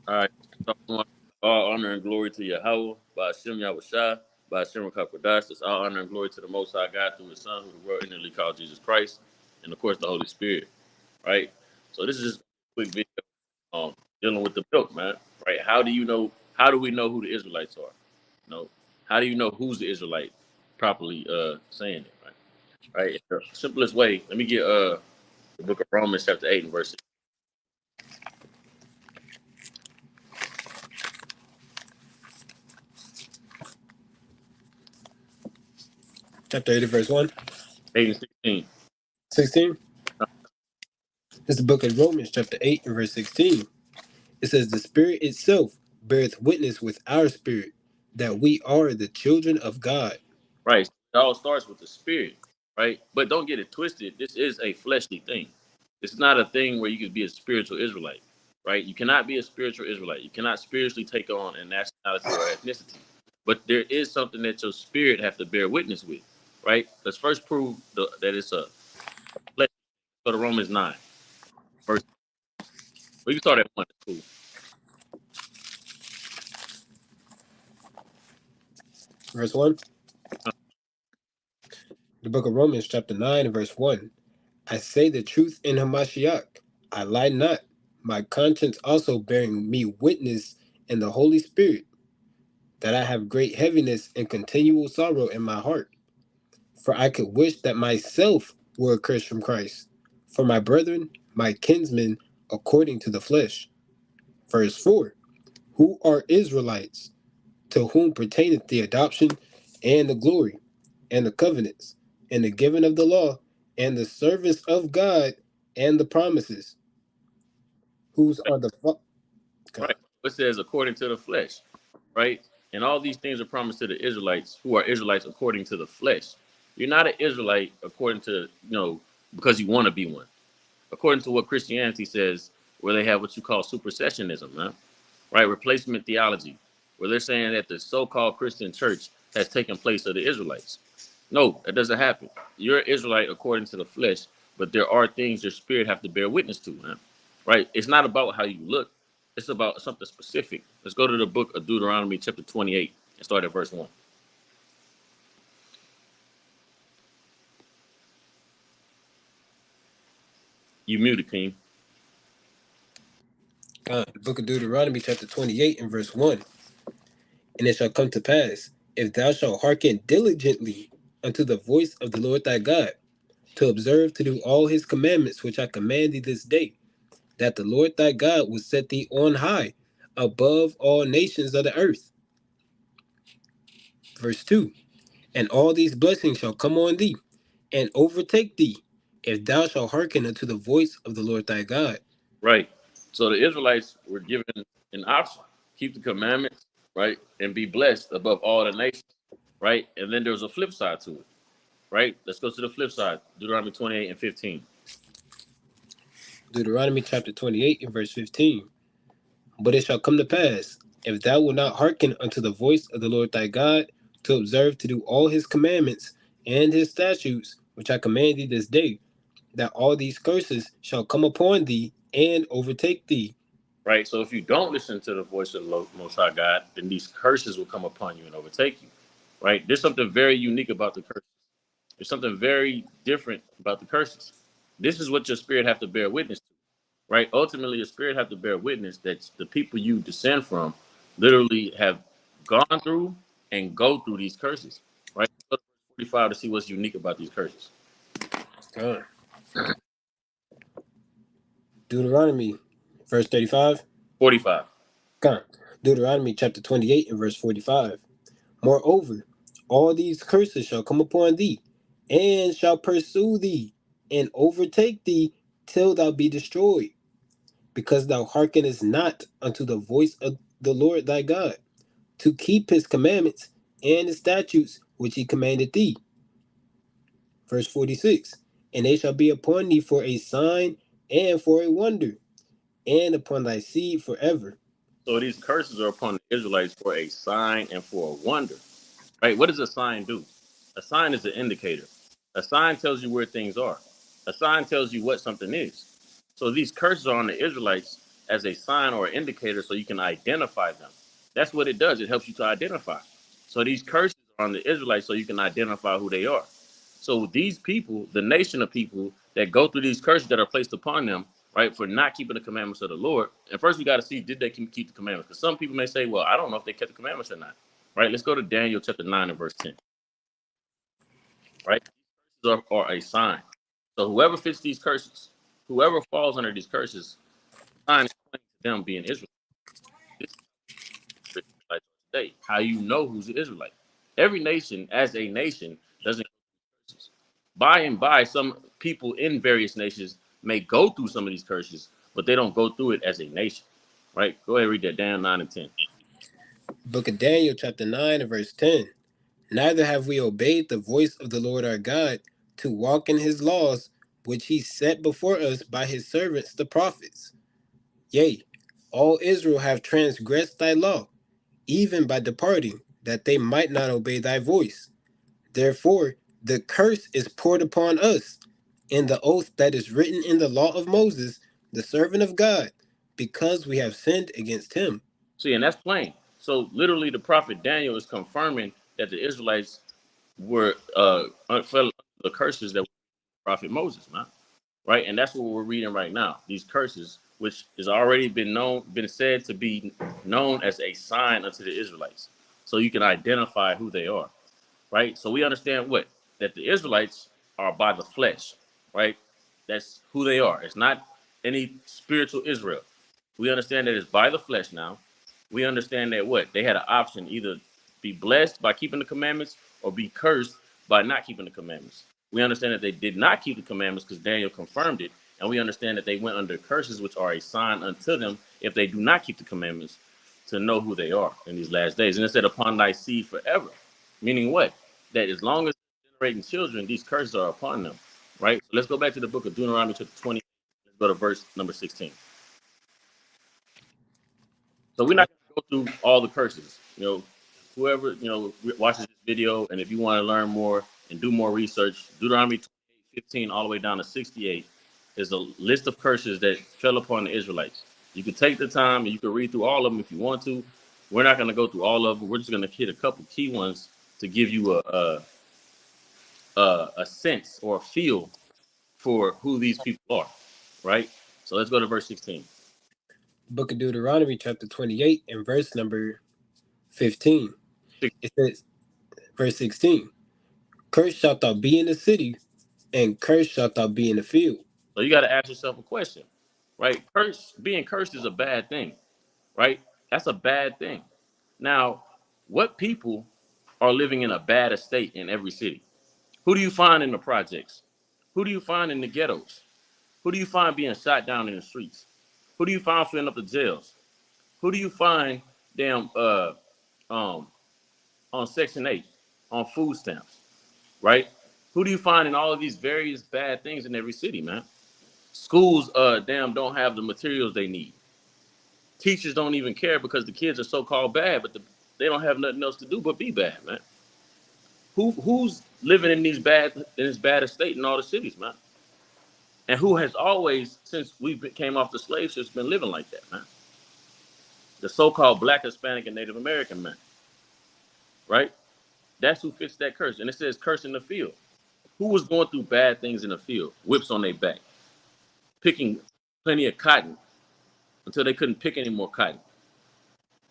All right. So we want all honor and glory to Yahweh, by Hashem Yahushua, by Hashem Rakakwadash. It's all honor and glory to the Most High God through His Son, who the world innately called Jesus Christ, and of course the Holy Spirit. Right. So this is just a quick video dealing with the milk, man. Right. How do you know? How do we know who the Israelites are? You know, how do you know who's the Israelite? Properly saying it, right? Right. The simplest way. Let me get the book of Romans chapter 8 and verse 6. Chapter 8, verse 1. 8 and 16. 16. It's the book of Romans, chapter 8, and verse 16. It says, the Spirit itself beareth witness with our spirit that we are the children of God. Right. It all starts with the spirit, right? But don't get it twisted. This is a fleshly thing. It's not a thing where you could be a spiritual Israelite, right? You cannot be a spiritual Israelite. You cannot spiritually take on a nationality or ethnicity. But there is something that your spirit have to bear witness with, right? Let's first prove that it's a flesh. Go to Romans 9. First, we can start at 1. Cool. Verse 1. The book of Romans, chapter 9, and verse 1. I say the truth in Hamashiach. I lie not. My conscience also bearing me witness in the Holy Spirit that I have great heaviness and continual sorrow in my heart. For I could wish that myself were accursed from Christ, for my brethren, my kinsmen, according to the flesh. Verse 4. Who are Israelites, to whom pertaineth the adoption, and the glory, and the covenants, and the giving of the law, and the service of God, and the promises? Whose are the God? Right. It says according to the flesh, right? And all these things are promised to the Israelites who are Israelites according to the flesh. You're not an Israelite according to, because you want to be one. According to what Christianity says, where they have what you call supersessionism, huh? Right? Replacement theology, where they're saying that the so-called Christian church has taken place of the Israelites. No, that doesn't happen. You're an Israelite according to the flesh, but there are things your spirit have to bear witness to, man. Right? It's not about how you look. It's about something specific. Let's go to the book of Deuteronomy, chapter 28, and start at verse 1. You muted, King. The book of Deuteronomy, chapter 28, and verse 1. And it shall come to pass, if thou shalt hearken diligently unto the voice of the Lord thy God, to observe to do all his commandments which I command thee this day, that the Lord thy God will set thee on high above all nations of the earth. Verse 2. And all these blessings shall come on thee, and overtake thee, if thou shalt hearken unto the voice of the Lord thy God. Right. So the Israelites were given an option: keep the commandments, right, and be blessed above all the nations, right? And then there's a flip side to it, right? Let's go to the flip side. Deuteronomy 28 and 15. Deuteronomy chapter 28 and verse 15. But it shall come to pass, if thou wilt not hearken unto the voice of the Lord thy God, to observe to do all his commandments and his statutes, which I command thee this day, that all these curses shall come upon thee and overtake thee. Right. So if you don't listen to the voice of the Most High God, then these curses will come upon you and overtake you. Right. There's something very unique about the curses. There's something very different about the curses. This is what your spirit have to bear witness to. Right. Ultimately, your spirit have to bear witness that the people you descend from literally have gone through and go through these curses. Right. Go to 45 to see what's unique about these curses. Deuteronomy, verse 35. 45. Deuteronomy chapter 28 and verse 45. Moreover, all these curses shall come upon thee, and shall pursue thee, and overtake thee till thou be destroyed, because thou hearkenest not unto the voice of the Lord thy God, to keep his commandments and his statutes which he commanded thee. Verse 46. And they shall be upon thee for a sign and for a wonder, and upon thy seed forever. So these curses are upon the Israelites for a sign and for a wonder. Right? What does a sign do? A sign is an indicator. A sign tells you where things are. A sign tells you what something is. So these curses are on the Israelites as a sign or indicator so you can identify them. That's what it does. It helps you to identify. So these curses are on the Israelites so you can identify who they are. So these people, the nation of people that go through these curses that are placed upon them, right, for not keeping the commandments of the Lord. And first we got to see, did they keep the commandments? Because some people may say, well, I don't know if they kept the commandments or not. Right? Let's go to Daniel chapter 9 and verse 10. Right? These curses are a sign. So whoever fits these curses, whoever falls under these curses, sign is pointing to them being Israel. This is Israelite today. How you know who's an Israelite? Every nation, as a nation, doesn't go through curses. By and by, some people in various nations may go through some of these curses, but they don't go through it as a nation. Right? Go ahead and read that down 9 and 10. Book of Daniel, chapter 9, and verse 10. Neither have we obeyed the voice of the Lord our God to walk in his laws, which he set before us by his servants the prophets. Yea, all Israel have transgressed thy law, even by departing, that they might not obey thy voice. Therefore, the curse is poured upon us, in the oath that is written in the law of Moses, the servant of God, because we have sinned against him. See, and that's plain. So literally, the prophet Daniel is confirming that the Israelites were fell under the curses that prophet Moses, man. Right, and that's what we're reading right now. These curses, which has already been said to be known as a sign unto the Israelites, so you can identify who they are. Right, so we understand what that the Israelites are by the flesh. Right, that's who they are. It's not any spiritual Israel. We understand that it's by the flesh now. We understand that what they had an option, either be blessed by keeping the commandments or be cursed by not keeping the commandments. We understand that they did not keep the commandments because Daniel confirmed it, and we understand that they went under curses, which are a sign unto them if they do not keep the commandments, to know who they are in these last days. And it said, "Upon thy seed forever," meaning what? That as long as they're generating children, these curses are upon them. Right. So let's go back to the book of Deuteronomy, chapter 20. Let's go to verse number 16. So we're not going to go through all the curses. Whoever watches this video, and if you want to learn more and do more research, Deuteronomy 28:15 all the way down to 68 is a list of curses that fell upon the Israelites. You can take the time and you can read through all of them if you want to. We're not going to go through all of them. We're just going to hit a couple key ones to give you a sense or a feel for who these people are. Right. So let's go to verse 16. Book of Deuteronomy, chapter 28, and verse number 15. It says, verse 16, cursed shalt thou be in the city, and cursed shalt thou be in the field. So you got to ask yourself a question, right? Being cursed is a bad thing, right? That's a bad thing. Now, what people are living in a bad estate in every city? Who do you find in the projects? Who do you find in the ghettos? Who do you find being shot down in the streets? Who do you find filling up the jails? Who do you find damn um on Section 8 on food stamps, right? Who do you find in all of these various bad things in every city, man? Schools damn don't have the materials they need. Teachers don't even care because the kids are so called bad, but they don't have nothing else to do but be bad, man. Who's living in this bad estate in all the cities, man? And who has always, since came off the slave ships, been living like that, man? The so-called Black, Hispanic, and Native American man, right? That's who fits that curse. And it says curse in the field. Who was going through bad things in the field? Whips on their back, picking plenty of cotton until they couldn't pick any more cotton,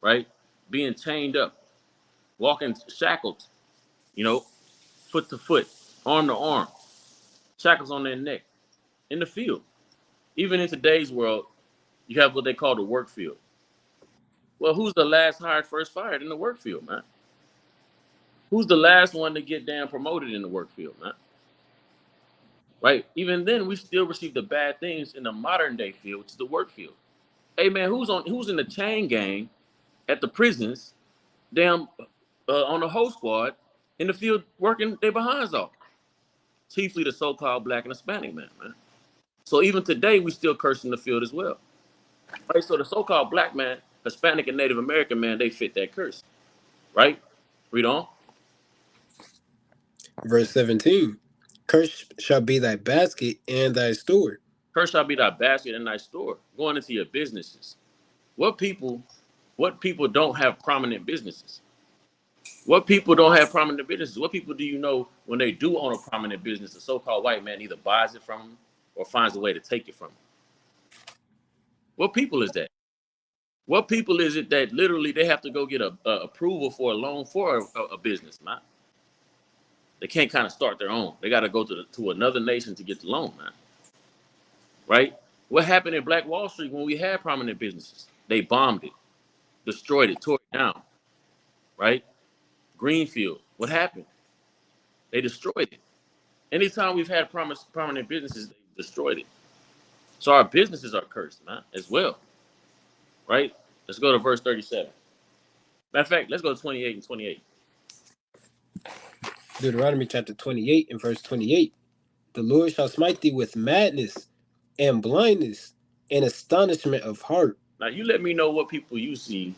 right? Being chained up, walking shackled, you know, foot to foot, arm to arm, shackles on their neck in the field. Even in today's world, you have what they call the work field. Well, who's the last hired, first fired in the work field, man? Who's the last one to get damn promoted in the work field, man? Right? Even then, we still receive the bad things in the modern day field, which is the work field. Hey, man, who's in the chain gang at the prisons, damn, on the whole squad in the field working their behinds off? Chiefly the so-called Black and Hispanic man. So even today, we still curse in the field as well. Right? So the so-called Black man, Hispanic, and Native American man, they fit that curse. Right? Read on. Verse 17, cursed shall be thy basket and thy store. Cursed shall be thy basket and thy store, going into your businesses. What people, what people don't have prominent businesses? What people don't have prominent businesses? What people do you know when they do own a prominent business, the so-called white man either buys it from them or finds a way to take it from them? What people is that? What people is it that literally they have to go get a approval for a loan for a business, man? They can't kind of start their own. They got to go to another nation to get the loan, man. Right? What happened in Black Wall Street when we had prominent businesses? They bombed it, destroyed it, tore it down. Right? Greenfield. What happened? They destroyed it. Anytime we've had prominent businesses, they destroyed it. So our businesses are cursed, man, as well. Right? Let's go to verse 37. Matter of fact, let's go to 28 and 28. Deuteronomy chapter 28 and verse 28. The Lord shall smite thee with madness and blindness and astonishment of heart. Now you let me know what people you see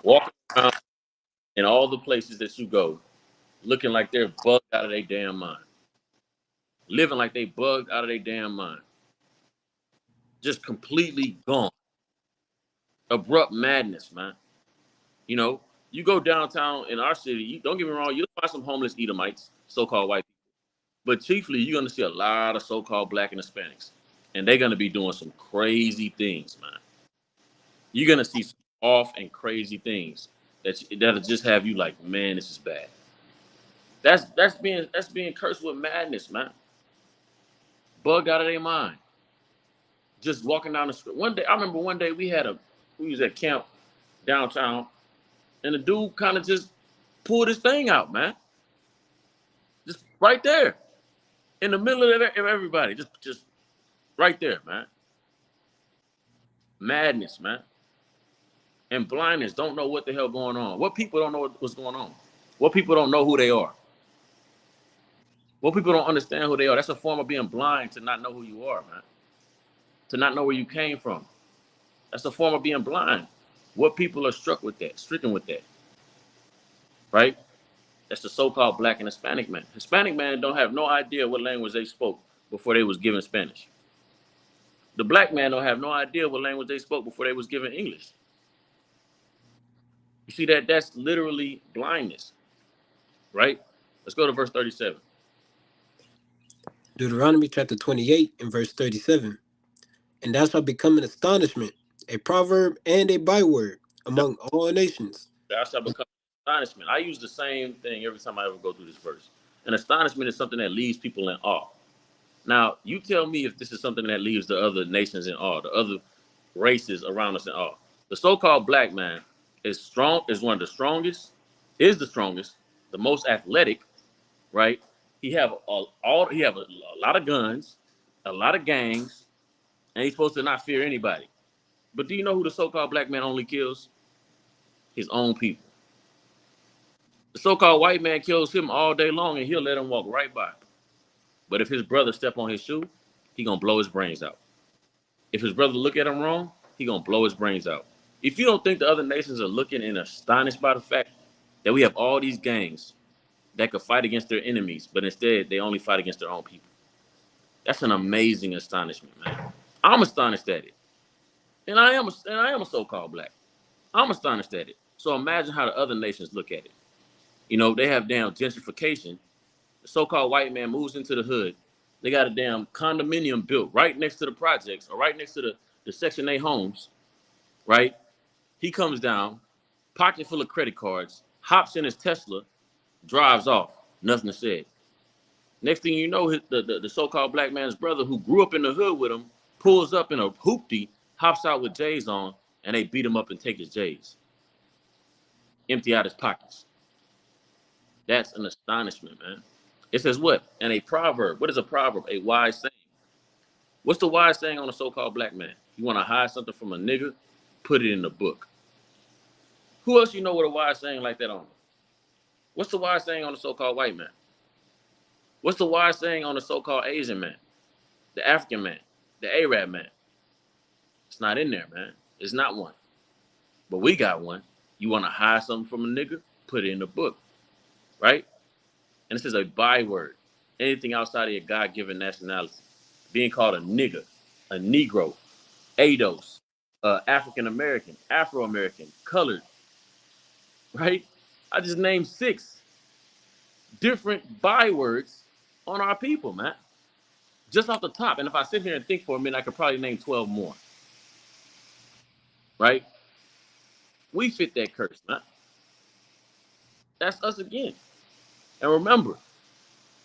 walking around in all the places that you go, looking like they're bugged out of their damn mind, living like they bugged out of their damn mind, just completely gone. Abrupt madness, man. You know, you go downtown in our city, don't get me wrong, you'll find some homeless Edomites, so-called white people. But chiefly, you're going to see a lot of so-called black and Hispanics. And they're going to be doing some crazy things, man. You're going to see some off and crazy things that'll just have you like, man, this is bad. That's being cursed with madness, man. Bugged out of their mind. Just walking down the street. One day, I remember one day we was at camp downtown, and the dude kind of just pulled his thing out, man. Just right there. In the middle of everybody. Just right there, man. Madness, man. And blindness, don't know what the hell going on. What people don't know what's going on. What people don't know who they are. What people don't understand who they are. That's a form of being blind, to not know who you are, man. To not know where you came from. That's a form of being blind. What people are stricken with that. Right? That's the so-called black and Hispanic man. Hispanic man don't have no idea what language they spoke before they was given Spanish. The black man don't have no idea what language they spoke before they was given English. You see that's literally blindness, right? Let's go to verse 37. Deuteronomy chapter 28 and verse 37. And thou shalt become an astonishment, a proverb and a byword among all nations. Thou shalt become astonishment. I use the same thing every time I ever go through this verse. An astonishment is something that leaves people in awe. Now, you tell me if this is something that leaves the other nations in awe, the other races around us in awe. The so-called black man is strong, is one of the strongest, is the strongest, the most athletic, right? He have a lot of guns, a lot of gangs, and he's supposed to not fear anybody. But do you know who the so-called black man only kills? His own people. The so-called white man kills him all day long, and he'll let him walk right by. But if his brother step on his shoe, he gonna blow his brains out. If his brother look at him wrong, he gonna blow his brains out. If you don't think the other nations are looking and astonished by the fact that we have all these gangs that could fight against their enemies, but instead they only fight against their own people, that's an amazing astonishment, man. I'm astonished at it, and I am a so-called black. I'm astonished at it. So imagine how the other nations look at it. You know, they have damn gentrification. The so-called white man moves into the hood. They got a damn condominium built right next to the projects or right next to the Section 8 homes, right? He comes down, pocket full of credit cards, hops in his Tesla, drives off. Nothing said. Next thing you know, the so-called black man's brother who grew up in the hood with him pulls up in a hoopty, hops out with J's on, and they beat him up and take his J's. Empty out his pockets. That's an astonishment, man. It says what? And a proverb. What is a proverb? A wise saying. What's the wise saying on a so-called black man? You want to hide something from a nigga? Put it in the book. Who else you know with a wise saying like that on? What's the wise saying on the so-called white man? What's the wise saying on the so-called Asian man? The African man? The Arab man? It's not in there, man. It's not one. But we got one. You want to hide something from a nigga? Put it in the book. Right? And this is a byword. Anything outside of your God-given nationality. Being called a nigga. a Negro, ADOS, African American, Afro American, colored, right? I just named 6 different bywords on our people, man. Just off the top. And if I sit here and think for a minute, I could probably name 12 more, right? We fit that curse, man. That's us again. And remember,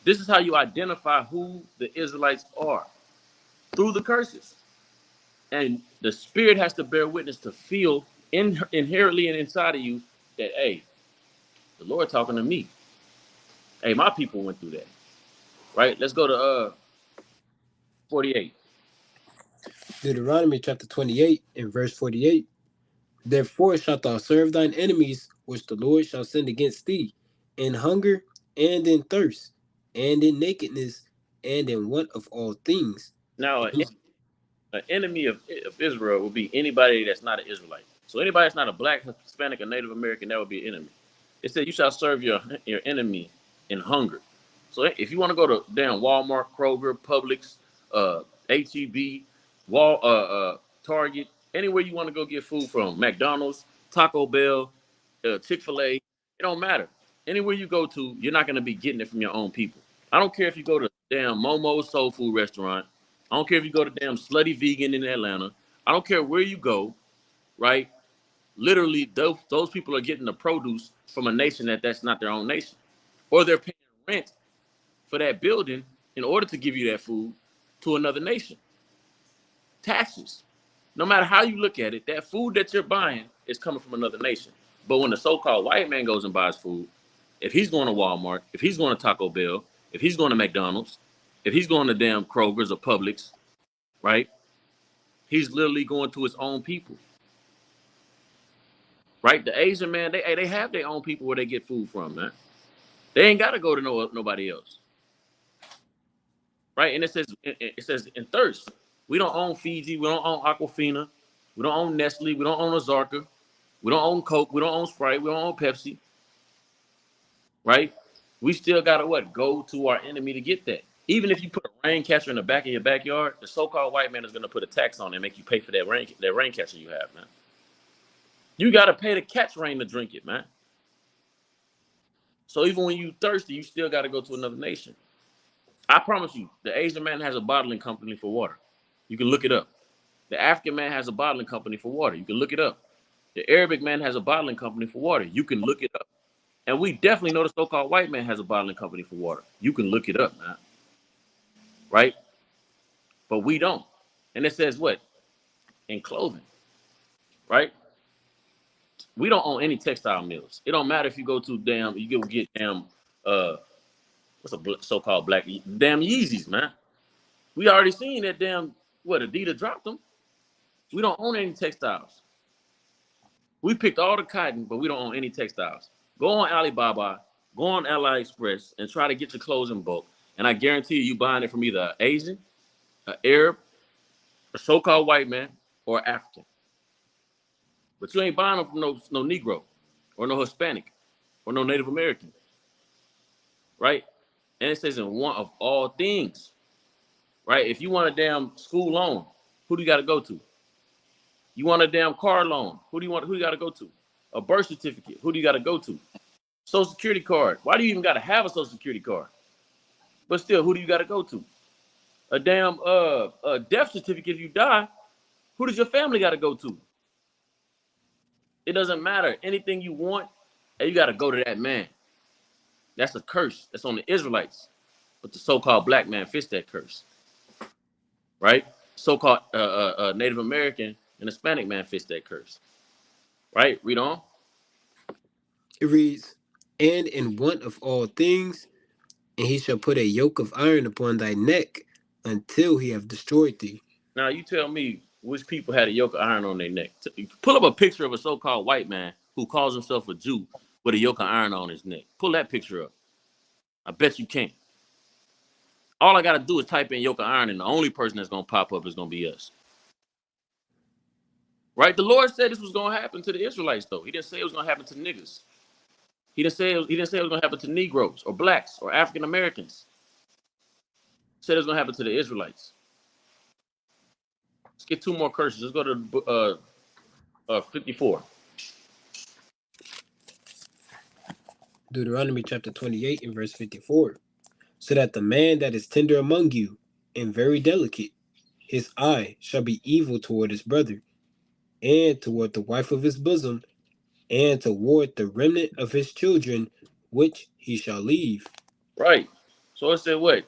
this is how you identify who the Israelites are through the curses. And the spirit has to bear witness to feel inherently and inside of you that, hey, the Lord talking to me. Hey, my people went through that, right? Let's go to 48. Deuteronomy chapter 28 and verse 48. Therefore shalt thou serve thine enemies, which the Lord shall send against thee, in hunger and in thirst, and in nakedness, and in want of all things. Now, an enemy of Israel will be anybody that's not an Israelite. So anybody that's not a black, Hispanic, or Native American, that would be an enemy. It said you shall serve your enemy in hunger. So if you want to go to damn Walmart, Kroger, Publix, HEB, Target, anywhere you want to go get food from, McDonald's, Taco Bell, Chick-fil-A, it don't matter. Anywhere you go to, you're not going to be getting it from your own people. I don't care if you go to damn Momo's Soul Food Restaurant. I don't care if you go to damn Slutty Vegan in Atlanta. I don't care where you go, right? Literally, those people are getting the produce from a nation that's not their own nation. Or they're paying rent for that building in order to give you that food to another nation. Taxes. No matter how you look at it, that food that you're buying is coming from another nation. But when the so-called white man goes and buys food, if he's going to Walmart, if he's going to Taco Bell, if he's going to McDonald's, if he's going to damn Kroger's or Publix, right? He's literally going to his own people, right? The Asian man, they have their own people where they get food from, man. They ain't got to go to nobody else, right? And it says in thirst. We don't own Fiji. We don't own Aquafina. We don't own Nestle. We don't own Ozarka. We don't own Coke. We don't own Sprite. We don't own Pepsi, right? We still gotta what? Go to our enemy to get that. Even if you put a rain catcher in the back of your backyard, the so-called white man is gonna put a tax on it and make you pay for that rain catcher you have, man. You gotta pay to catch rain to drink it, man. So even when you thirsty, you still gotta go to another nation. I promise you, the Asian man has a bottling company for water. You can look it up. The African man has a bottling company for water. You can look it up. The Arabic man has a bottling company for water. You can look it up. And we definitely know the so-called white man has a bottling company for water. You can look it up, man. Right? But we don't. And it says what? In clothing. Right? We don't own any textile mills. It don't matter if you go to you go get what's a so-called black, damn Yeezys, man. We already seen that damn, what, Adidas dropped them. We don't own any textiles. We picked all the cotton, but we don't own any textiles. Go on Alibaba, go on AliExpress, and try to get your clothes in bulk. And I guarantee you buying it from either an Asian, an Arab, a so-called white man, or African. But you ain't buying them from no Negro, or no Hispanic, or no Native American, right? And it says in want of all things, right? If you want a damn school loan, who do you got to go to? You want a damn car loan, who do you got to go to? A birth certificate, who do you got to go to? Social Security card. Why do you even got to have a Social Security card? But still, who do you got to go to? A damn a death certificate if you die. Who does your family got to go to? It doesn't matter. Anything you want, and you got to go to that man. That's a curse. That's on the Israelites. But the so-called black man fits that curse, right? So-called Native American and Hispanic man fits that curse, right? Read on. It reads, and in want of all things, and he shall put a yoke of iron upon thy neck until he have destroyed thee. Now you tell me which people had a yoke of iron on their neck. Pull up a picture of a so-called white man who calls himself a Jew with a yoke of iron on his neck. Pull that picture up. I bet you can't. All I got to do is type in yoke of iron, and the only person that's going to pop up is going to be us. Right? The Lord said this was going to happen to the Israelites, though. He didn't say it was going to happen to niggas. He didn't say it was going to happen to Negroes or blacks or African Americans. He said it was going to happen to the Israelites. Let's get two more curses. Let's go to 54. Deuteronomy chapter 28 and verse 54. So that the man that is tender among you and very delicate, his eye shall be evil toward his brother, and toward the wife of his bosom, and toward the remnant of his children, which he shall leave. Right. So it said what?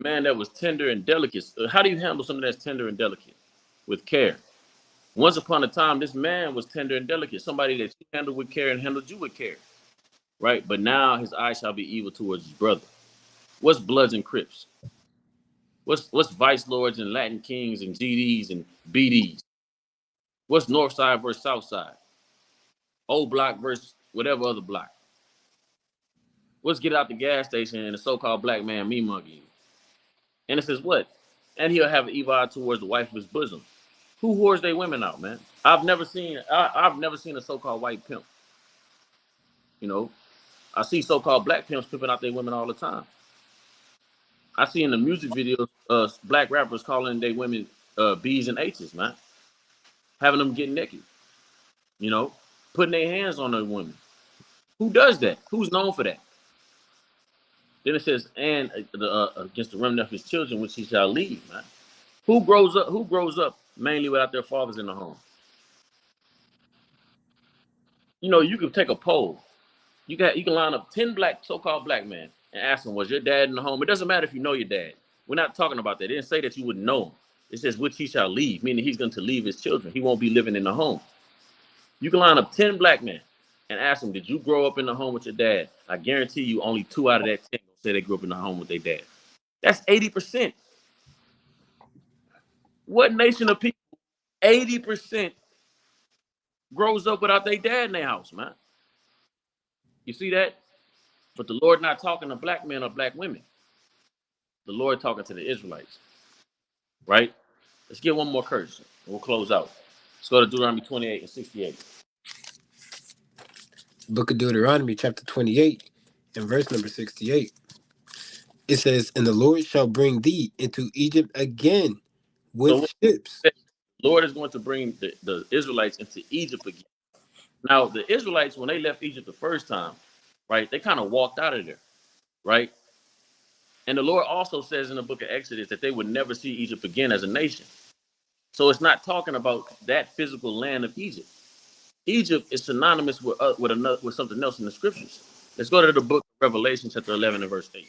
Man that was tender and delicate. How do you handle something that's tender and delicate? With care. Once upon a time, this man was tender and delicate. Somebody that you handled with care and handled you with care. Right? But now his eye shall be evil towards his brother. What's Bloods and Crips? What's Vice Lords and Latin Kings and GDs and BDs? What's North Side versus South Side? Old block versus whatever other block. What's get out the gas station and the so-called black man me mugging you? And it says what? And he'll have an evil eye towards the wife of his bosom. Who whores they women out, man? I've never seen a so-called white pimp. You know, I see so-called black pimps pimping out their women all the time. I see in the music videos, black rappers calling their women B's and H's, man, having them get naked. You know, putting their hands on their women. Who does that? Who's known for that? Then it says, and against the remnant of his children, which he shall leave, man. Who grows up? Who grows up mainly without their fathers in the home? You know, you can take a poll. You can line up 10 so-called black men and ask them, was your dad in the home? It doesn't matter if you know your dad. We're not talking about that. It didn't say that you wouldn't know him. It says which he shall leave, meaning he's going to leave his children. He won't be living in the home. You can line up 10 black men and ask them, did you grow up in the home with your dad? I guarantee you only 2 out of that 10 will say they grew up in the home with their dad. That's 80%. What nation of people, 80% grows up without their dad in their house, man? You see that? But the Lord not talking to black men or black women. The Lord talking to the Israelites, right? Let's get one more curse and we'll close out. Let's go to Deuteronomy 28 and 68. Book of Deuteronomy chapter 28 and verse number 68. It says, and the Lord shall bring thee into Egypt again So with what ships. the Lord is going to bring the Israelites into Egypt again. Now, the Israelites, when they left Egypt the first time, right, they kind of walked out of there, right? And the Lord also says in the book of Exodus that they would never see Egypt again as a nation. So it's not talking about that physical land of Egypt. Egypt is synonymous with something else in the scriptures. Let's go to the book of Revelation, chapter 11 and verse 8.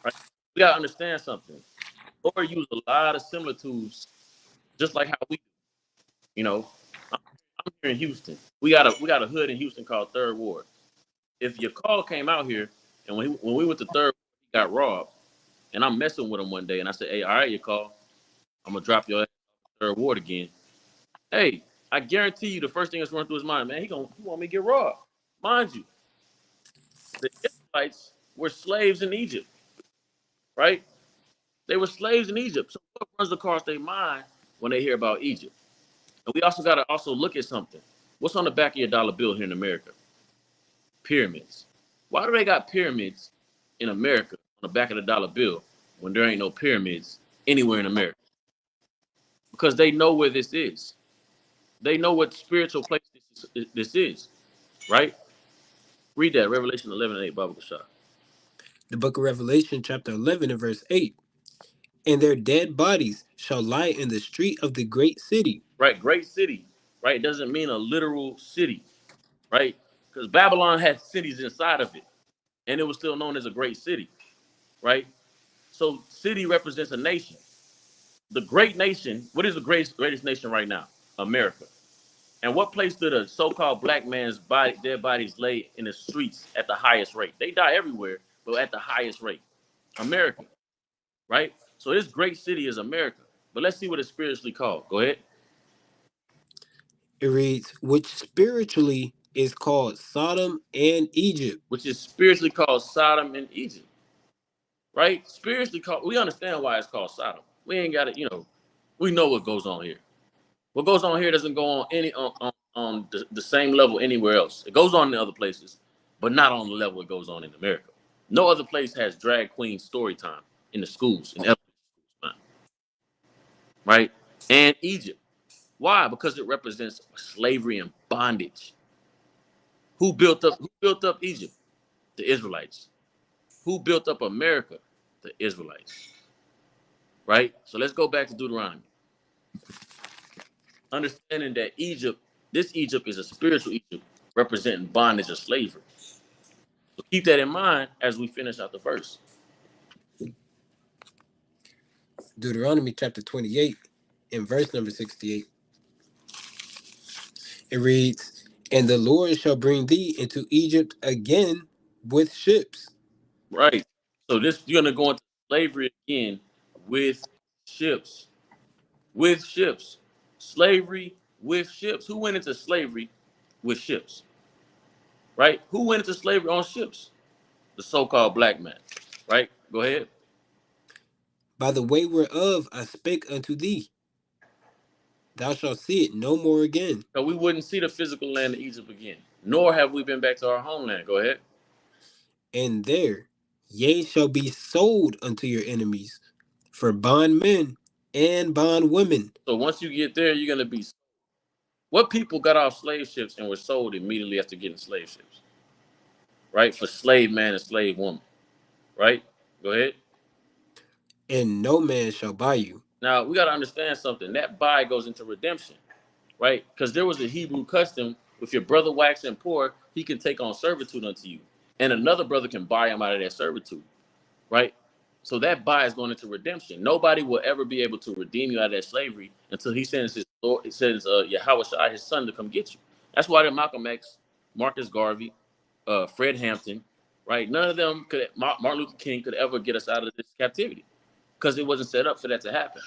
Right? We got to understand something. The Lord used a lot of similitudes, just like how we do. You know, I'm here in Houston. We got a hood in Houston called Third Ward. If your call came out here, and when we went to Third, he got robbed, and I'm messing with him one day, and I said, "Hey, all right, your call. I'm gonna drop your ass off Third Ward again." Hey, I guarantee you, the first thing that's running through his mind, man, he want me to get robbed. Mind you, the Israelites were slaves in Egypt, right? They were slaves in Egypt. So what runs across their mind when they hear about Egypt? And we also got to also look at something. What's on the back of your dollar bill here in America? Pyramids. Why do they got pyramids in America on the back of the dollar bill when there ain't no pyramids anywhere in America? Because they know where this is. They know what spiritual place this is, right? Read that, Revelation 11 and 8, Bible Shah. The book of Revelation chapter 11 and verse 8. And their dead bodies shall lie in the street of the great city. Right, great city, right? It doesn't mean a literal city, right? Because Babylon had cities inside of it, and it was still known as a great city, right? So city represents a nation. The great nation, what is the greatest nation right now? America. And what place do the so-called black man's body, dead bodies lay in the streets at the highest rate? They die everywhere, but at the highest rate. America, right? So this great city is America. But let's see what it's spiritually called. Go ahead. It reads, which spiritually is called Sodom and Egypt. Which is spiritually called Sodom and Egypt, right? Spiritually called, we understand why it's called Sodom. We ain't got it, we know what goes on here. What goes on here doesn't go on on the same level anywhere else. It goes on in other places, but not on the level it goes on in America. No other place has drag queen story time in the schools, in elementary schools, man. right? And Egypt. Why? Because it represents slavery and bondage. Who built up Egypt? The Israelites. Who built up America? The Israelites. Right? So let's go back to Deuteronomy. Understanding that this Egypt is a spiritual Egypt representing bondage or slavery. So keep that in mind as we finish out the verse. Deuteronomy chapter 28 in verse number 68. It reads, "And the Lord shall bring thee into Egypt again with ships." Right. So this you're gonna go into slavery again with ships. With ships. Slavery with ships. Who went into slavery with ships? Right? Who went into slavery on ships? The so-called black man. Right? Go ahead. "By the way whereof I spake unto thee, thou shalt see it no more again. So we wouldn't see the physical land of Egypt again. Nor have we been back to our homeland. Go ahead. And there ye shall be sold unto your enemies for bondmen and bondwomen." So once you get there, you're gonna be what people got off slave ships and were sold immediately after getting slave ships. Right? For slave man and slave woman. Right? Go ahead. "And no man shall buy you." Now we got to understand something. That buy goes into redemption, right? Because there was a Hebrew custom: if your brother waxing poor, he can take on servitude unto you, and another brother can buy him out of that servitude, right? So that buy is going into redemption. Nobody will ever be able to redeem you out of that slavery until he sends his Lord, it sends Yahweh Shai, his son, to come get you. That's why the Malcolm X, Marcus Garvey, Fred Hampton, right? None of them could. Martin Luther King could ever get us out of this captivity because it wasn't set up for that to happen,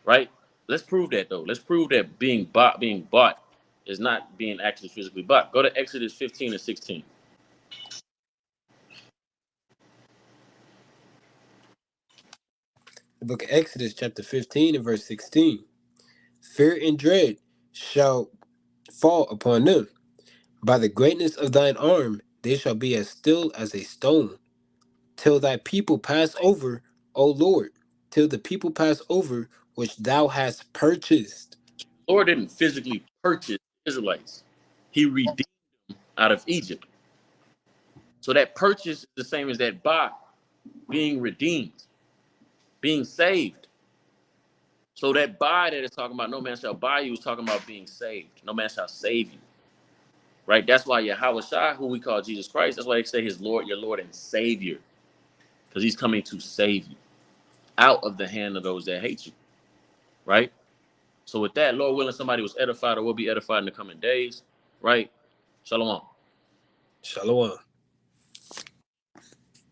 right? Let's prove that though. Let's prove that being bought is not being actually physically bought. Go to Exodus 15 and 16. The book of Exodus chapter 15 and verse 16. "Fear and dread shall fall upon them. By the greatness of thine arm they shall be as still as a stone, till thy people pass over, O Lord, till the people pass over which thou hast purchased." The Lord didn't physically purchase the Israelites. He redeemed them out of Egypt. So that purchase is the same as that buy, being redeemed, being saved. So that buy that is talking about no man shall buy you is talking about being saved. No man shall save you. Right? That's why Yahweh Shai, who we call Jesus Christ, that's why they say his Lord, your Lord and Savior. Because he's coming to save you out of the hand of those that hate you. Right? So with that, Lord willing, somebody was edified or will be edified in the coming days. Right? Shalom. Shalom.